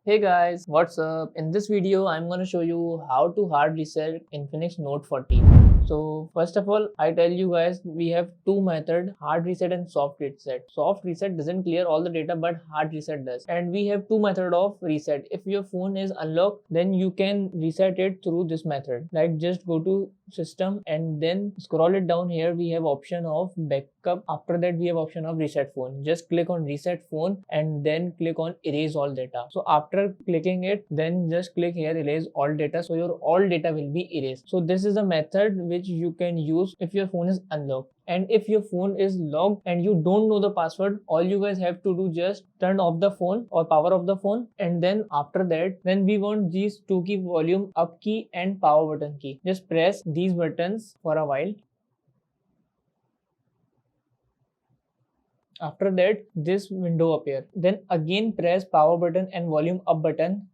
Hey guys, what's up? In this video, I'm gonna show you how to hard reset Infinix Note 14. So first of all, I tell you guys we have two methods, hard reset and soft reset. Soft reset doesn't clear all the data, but hard reset does. And we have two methods of reset. If your phone is unlocked, then you can reset it through this method. Like just go to system and then scroll it down. Here we have option of backup. After that we have option of reset phone. Just click on reset phone and then click on erase all data. So after clicking it, then just click here erase all data, so your all data will be erased. So this is a method which you can use if your phone is unlocked. And if your phone is locked and you don't know the password, all you guys have to do just turn off the phone or power off the phone, and then after that, when we want these two key, volume up key and power button key, just press these buttons for a while. After that, this window appear. Then again press power button and volume up button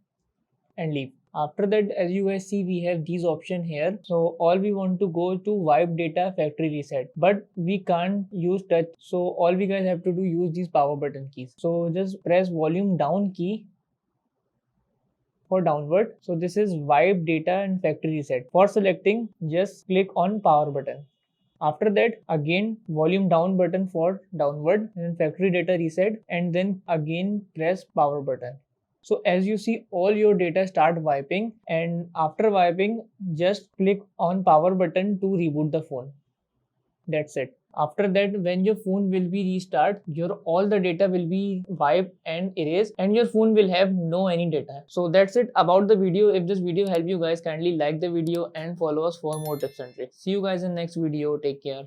and leave. After that, as you guys see, we have these options here. So all we want to go to wipe data factory reset, but we can't use touch. So all we guys have to do use these power button keys. So just press volume down key for downward. So this is wipe data and factory reset. For selecting, just click on power button. After that, again volume down button for downward and factory data reset, and then again press power button. So as you see, all your data start wiping, and after wiping, just click on power button to reboot the phone. That's it. After that, when your phone will be restart, your all the data will be wiped and erased, and your phone will have no any data. So that's it about the video. If this video helped you guys, kindly like the video and follow us for more tips and tricks. See you guys in next video. Take care.